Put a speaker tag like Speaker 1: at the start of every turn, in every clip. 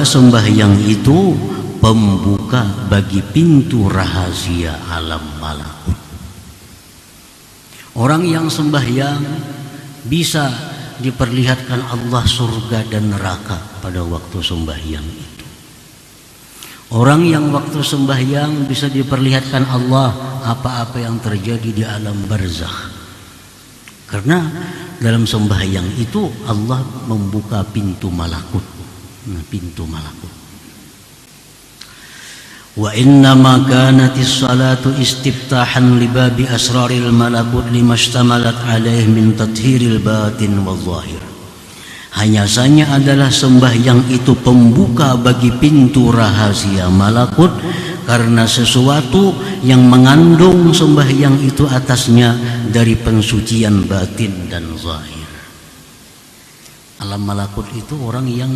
Speaker 1: sembahyang itu pembuka bagi pintu rahasia alam malakut. Orang yang sembahyang bisa diperlihatkan Allah surga dan neraka pada waktu sembahyang itu. Orang yang waktu sembahyang bisa diperlihatkan Allah apa-apa yang terjadi di alam barzakh. Karena dalam sembahyang itu Allah membuka pintu malakut. Pintu malakut. Wa innama kanatis salatu istiftahan li babi asraril malakut limashtamalat alaih min tathhiril batin wal zahir. Hanya saja adalah sembahyang itu pembuka bagi pintu rahasia malakut, karena sesuatu yang mengandung sembahyang itu atasnya dari pensucian batin dan zahir. Alam malakut itu orang yang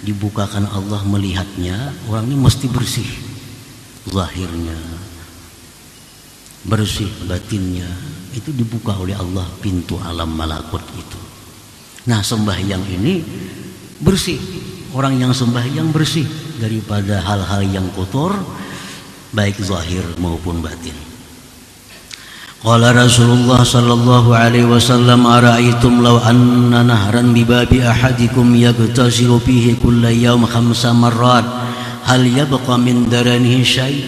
Speaker 1: dibukakan Allah melihatnya, orang ini mesti bersih zahirnya, bersih batinnya, itu dibuka oleh Allah pintu alam malakut itu. Nah, sembahyang ini bersih, orang yang sembahyang bersih daripada hal-hal yang kotor baik zahir maupun batin. Qala Rasulullah sallallahu alaihi wasallam, ara'aitum law anna nahran bi babi ahadikum yaghtasilu fihi kulla yawm 5 marrat hal yabqa min daranihi syai'.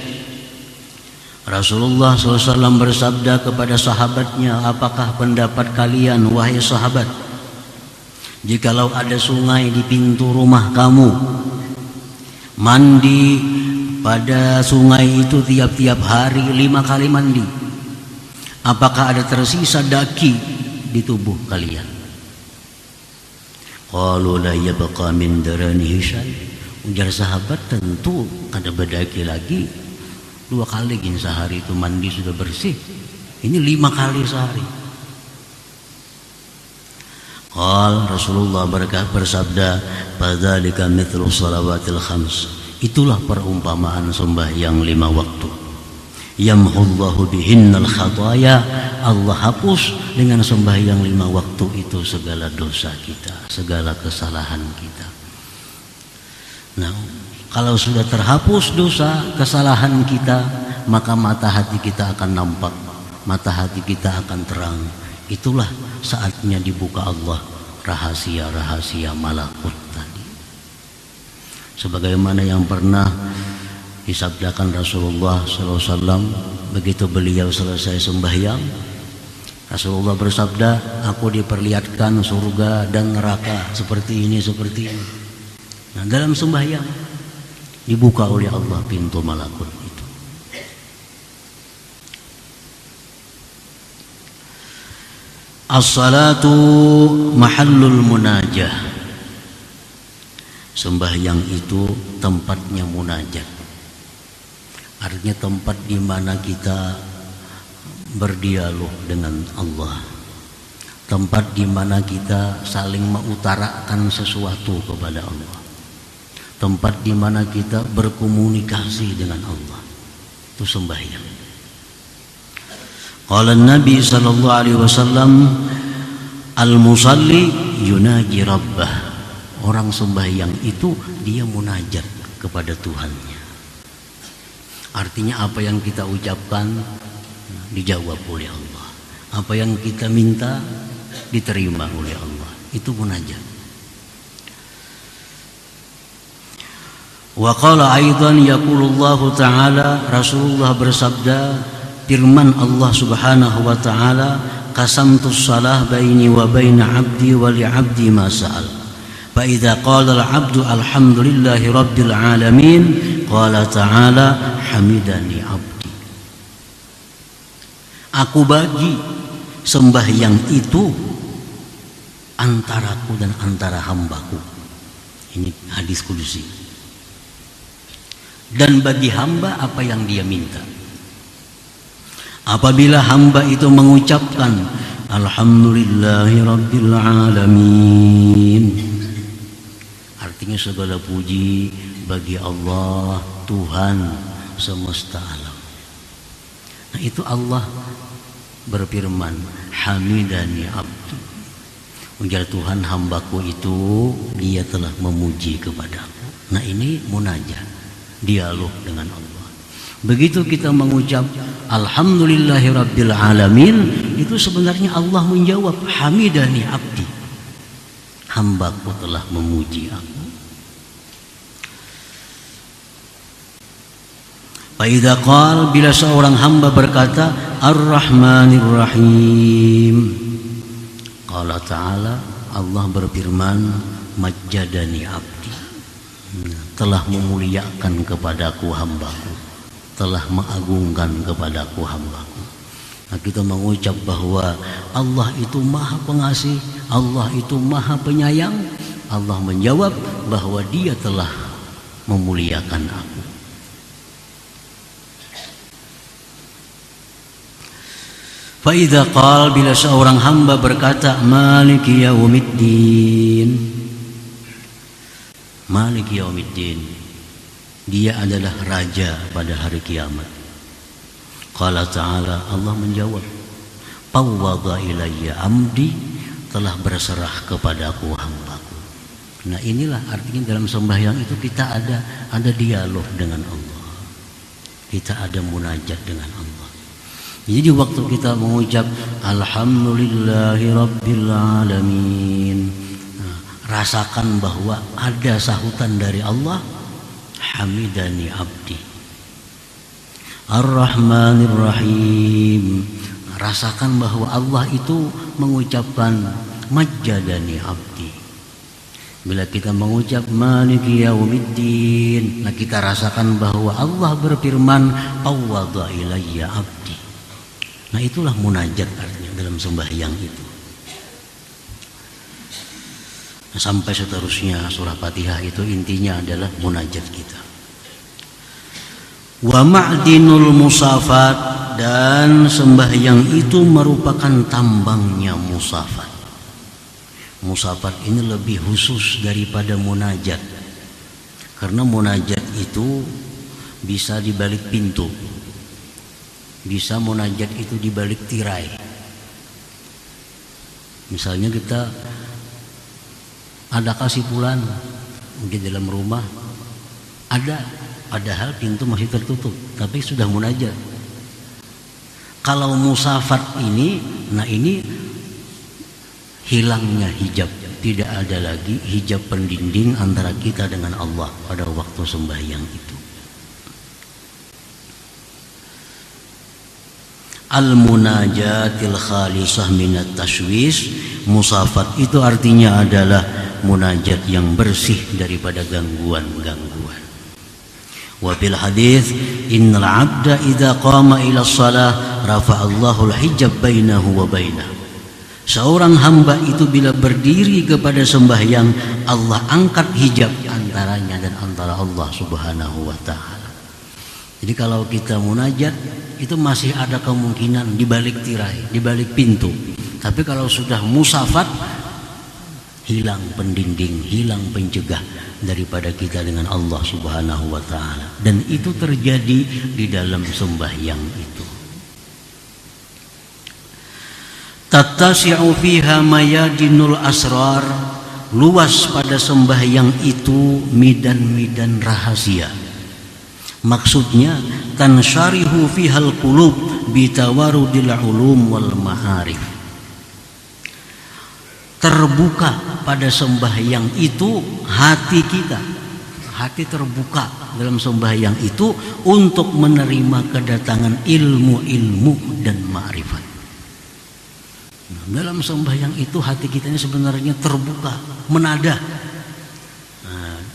Speaker 1: Rasulullah SAW bersabda kepada sahabatnya, apakah pendapat kalian wahai sahabat, jikalau ada sungai di pintu rumah kamu, mandi pada sungai itu tiap-tiap hari 5 kali mandi, apakah ada tersisa daki di tubuh kalian? Qalu la yabqa min daranihi syai'. Ujar sahabat, tentu ada bedaki lagi. 2 kali sehari itu mandi sudah bersih, ini 5 kali sehari. Qal Rasulullah bersabda, fadzalika mithlu shalawatil khams. Itulah perumpamaan sembahyang 5 waktu. Yamhullahu bihinnal khataya. Allah hapus dengan sembahyang 5 waktu itu segala dosa kita, segala kesalahan kita. Nah, kalau sudah terhapus dosa kesalahan kita, maka mata hati kita akan nampak, mata hati kita akan terang. Itulah saatnya dibuka Allah rahasia-rahasia malakut tadi. Sebagaimana yang pernah disabdakan Rasulullah SAW, begitu beliau selesai sembahyang, Rasulullah bersabda, aku diperlihatkan surga dan neraka seperti ini, seperti ini. Nah, dalam sembahyang dibuka oleh Allah pintu malakut itu. As-salatu mahallul munajah. Sembahyang itu tempatnya munajat. Artinya tempat di mana kita berdialog dengan Allah. Tempat di mana kita saling mengutarakan sesuatu kepada Allah. Tempat di mana kita berkomunikasi dengan Allah. Itu sembahyang. Qala Nabi sallallahu alaihi wasallam, al-musalli yunaji rabbah. Orang sembahyang itu dia munajat kepada Tuhannya. Artinya apa yang kita ucapkan dijawab oleh Allah. Apa yang kita minta diterima oleh Allah. Itu munajat. Wa qala aidan yaqulullahu ta'ala, Rasulullah bersabda, firman Allah Subhanahu wa ta'ala, qasamtus salah baini wa baina 'abdi wa li 'abdi ma sa'al. Fa idza qala al-'abdu alhamdulillahi rabbil alamin, qala ta'ala hamidani 'abdi. Aku bagi sembahyang itu antaraku dan antara hambaku. Ini hadis kudusi. Dan bagi hamba apa yang dia minta. Apabila hamba itu mengucapkan alhamdulillahi rabbil alamin, artinya segala puji bagi Allah Tuhan semesta alam. Nah, itu Allah berfirman, hamidani abdi. Ujar Tuhan, hambaku itu dia telah memuji kepadaku. Nah ini munajat, dialog dengan Allah. Begitu kita mengucap Alhamdulillahirabbil alamin, itu sebenarnya Allah menjawab, hamidani abdi, hambaku telah memuji aku. Faidha qal, bila seorang hamba berkata Ar-Rahmanir Rahim, qala ta'ala, Allah berfirman, majjadani abdi, telah memuliakan kepadaku hambaku, telah mengagungkan kepadaku hambaku. Nah, kita mengucap bahwa Allah itu maha pengasih, Allah itu maha penyayang. Allah menjawab bahwa dia telah memuliakan aku. Fa'idha qal, bila seorang hamba berkata Maliki yaumiddin, Maliki yaumiddin, dia adalah raja pada hari kiamat. Qala ta'ala, Allah menjawab, Fawwadha ilayya amdi, telah berserah kepadaku hambaku. Nah inilah artinya dalam sembahyang itu kita ada dialog dengan Allah, kita ada munajat dengan Allah. Jadi waktu kita mengucap Alhamdulillahirabbil alamin, rasakan bahwa ada sahutan dari Allah, hamidani abdi. Ar-Rahmanir Rahim, rasakan bahwa Allah itu mengucapkan majjadani abdi. Bila kita mengucap Maliki yaumiddin, nah kita rasakan bahwa Allah berfirman Fawwadha ilayya abdi. Nah itulah munajat artinya dalam sembahyang itu. Nah, sampai seterusnya surah Fatihah itu intinya adalah munajat kita. Wa ma'dinul musafat, dan sembahyang itu merupakan tambangnya musafat. Musafat ini lebih khusus daripada munajat, karena munajat itu bisa di balik pintu, bisa munajat itu di balik tirai. Misalnya kita ada kesimpulan di dalam rumah, ada, padahal pintu masih tertutup, tapi sudah munajat. Kalau musafat ini, nah ini hilangnya hijab, tidak ada lagi hijab pendinding antara kita dengan Allah pada waktu sembahyang itu. Al-munajatil khalisah minat tashwis, musafat itu artinya adalah munajat yang bersih daripada gangguan-gangguan. Wa fil hadis, innal 'abda idza qama ila shalah rafa'allahu al-hijab bainahu wa bainah. Seorang hamba itu bila berdiri kepada sembahyang, Allah angkat hijab antaranya dan antara Allah Subhanahu wa taala. Jadi kalau kita munajat itu masih ada kemungkinan di balik tirai, di balik pintu. Tapi kalau sudah musafat, hilang pendinding, hilang pencegah daripada kita dengan Allah Subhanahu wa taala. Dan itu terjadi di dalam sembahyang itu. Tattasi'u fiha mayadinul asrar, luas pada sembahyang itu midan-midan rahasia. Maksudnya tansyarihu fihal qulub bitawarudil ulum wal ma'arif. Terbuka pada sembahyang itu hati kita, hati terbuka dalam sembahyang itu untuk menerima kedatangan ilmu-ilmu dan ma'rifat. Dalam sembahyang itu hati kita ini sebenarnya terbuka, menadah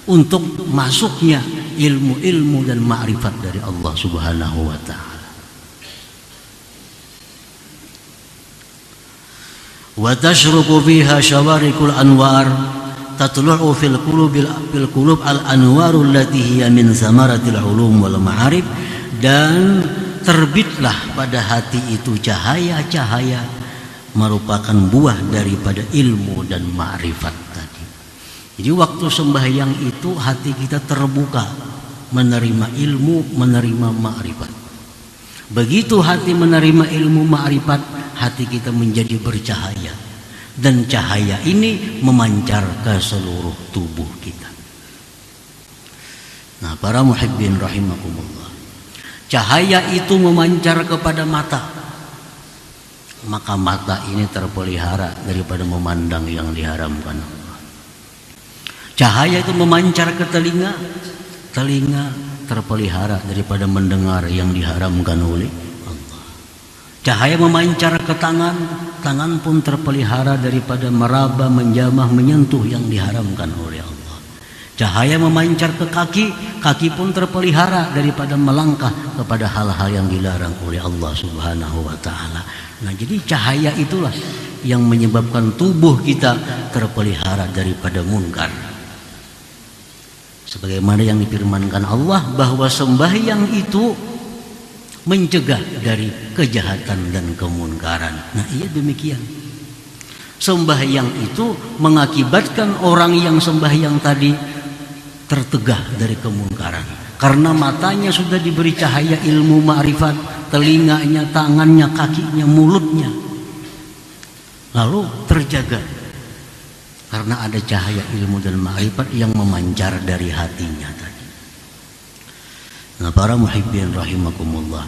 Speaker 1: untuk masuknya ilmu-ilmu dan ma'rifat dari Allah Subhanahu wa taala. Wa tashruqu fiha syawarikul anwar tatlu'u fil qulub al anwarul lati hiya min samaratil ulum wal ma'arif, dan terbitlah pada hati itu cahaya-cahaya merupakan buah daripada ilmu dan ma'rifat tadi. Jadi waktu sembahyang itu hati kita terbuka menerima ilmu, menerima ma'rifat. Begitu hati menerima ilmu ma'rifat, hati kita menjadi bercahaya, dan cahaya ini memancar ke seluruh tubuh kita. Nah, para muhibbin rahimakumullah, cahaya itu memancar kepada mata, maka mata ini terpelihara daripada memandang yang diharamkan Allah. Cahaya itu memancar ke telinga, telinga terpelihara daripada mendengar yang diharamkan oleh Allah. Cahaya memancar ke tangan, tangan pun terpelihara daripada meraba, menjamah, menyentuh yang diharamkan oleh Allah. Cahaya memancar ke kaki, kaki pun terpelihara daripada melangkah kepada hal-hal yang dilarang oleh Allah Subhanahu wa ta'ala. Nah, jadi cahaya itulah yang menyebabkan tubuh kita terpelihara daripada munkar. Sebagaimana yang difirmankan Allah bahwa sembahyang itu mencegah dari kejahatan dan kemunkaran. Nah, iya demikian. Sembahyang itu mengakibatkan orang yang sembahyang tadi tertegah dari kemungkaran, karena matanya sudah diberi cahaya ilmu ma'rifat, telinganya, tangannya, kakinya, mulutnya lalu terjaga karena ada cahaya ilmu dan ma'rifat yang memancar dari hatinya tadi. Nah, para muhibbin rahimakumullah,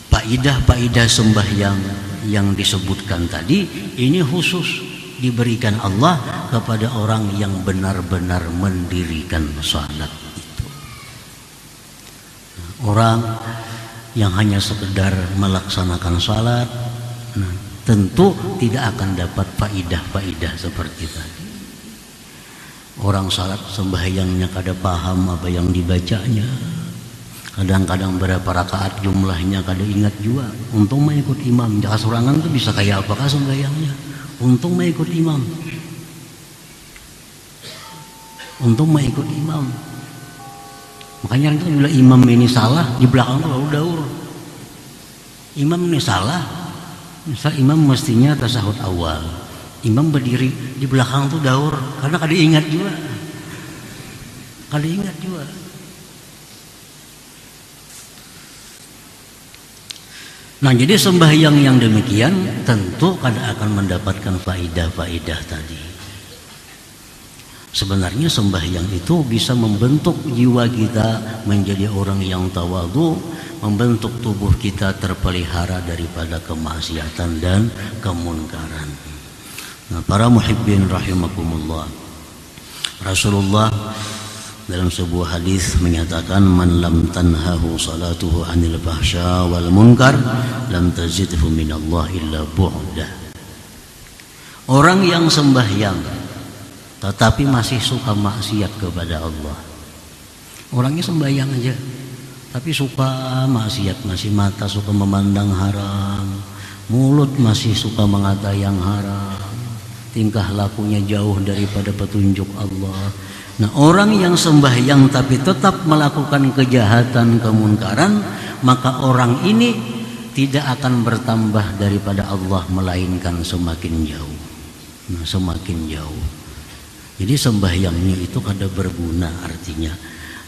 Speaker 1: faidah-faidah sembahyang yang disebutkan tadi ini khusus diberikan Allah kepada orang yang benar-benar mendirikan salat itu. Orang yang hanya sekedar melaksanakan salat, nah, tentu tidak akan dapat faidah-faidah seperti tadi. Orang salat sembahyangnya kada paham apa yang dibacanya, kadang-kadang berapa rakaat jumlahnya kada ingat juga. Untung mah ikut imam, jika sorangan tuh bisa kayak apakah sembahyangnya. Untung mah ikut imam. Untung mah ikut imam. Makanya itu bila imam ini salah, di belakang tuh lalu daur. Imam ini salah, misal imam mestinya tasahud awal, imam berdiri, di belakang tuh daur, karena kada ingat juga. Kada ingat juga. Nah, jadi sembahyang yang demikian tentu kada akan mendapatkan faidah-faidah tadi. Sebenarnya sembahyang itu bisa membentuk jiwa kita menjadi orang yang tawadhu, membentuk tubuh kita terpelihara daripada kemaksiatan dan kemunkaran. Nah, para muhibbin rahimakumullah, Rasulullah dalam sebuah hadis menyatakan, man lam tanhahu salatuhu anil fahsya wal munkar lam tazidhu minallah illa bu'da. Orang yang sembahyang tetapi masih suka maksiat kepada Allah. Orangnya sembahyang aja tapi suka maksiat, masih mata suka memandang haram, mulut masih suka mengata yang haram, tingkah lakunya jauh daripada petunjuk Allah. Nah, orang yang sembahyang tapi tetap melakukan kejahatan, kemunkaran, maka orang ini tidak akan bertambah daripada Allah, melainkan semakin jauh. Nah, semakin jauh. Jadi sembahyangnya itu kada berguna, artinya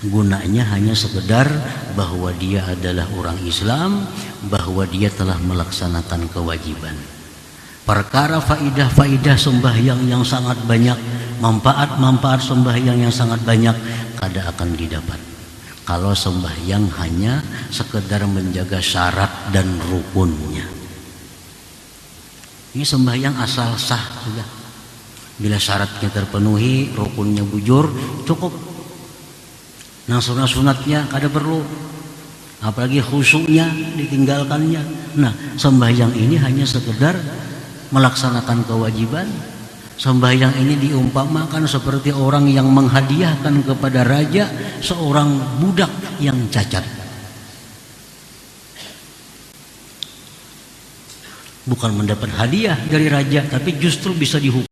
Speaker 1: gunanya hanya sekedar bahwa dia adalah orang Islam, bahwa dia telah melaksanakan kewajiban. Perkara faidah-faidah sembahyang yang sangat banyak, manfaat-manfaat sembahyang yang sangat banyak kada akan didapat kalau sembahyang hanya sekedar menjaga syarat dan rukunnya. Ini sembahyang asal sah sudah. Bila syaratnya terpenuhi, rukunnya bujur, cukup. Nah, sunat-sunatnya kada perlu, apalagi khusyuknya ditinggalkannya. Nah, sembahyang ini hanya sekedar melaksanakan kewajiban. Sembahyang ini diumpamakan seperti orang yang menghadiahkan kepada raja seorang budak yang cacat. Bukan mendapat hadiah dari raja, tapi justru bisa dihukum.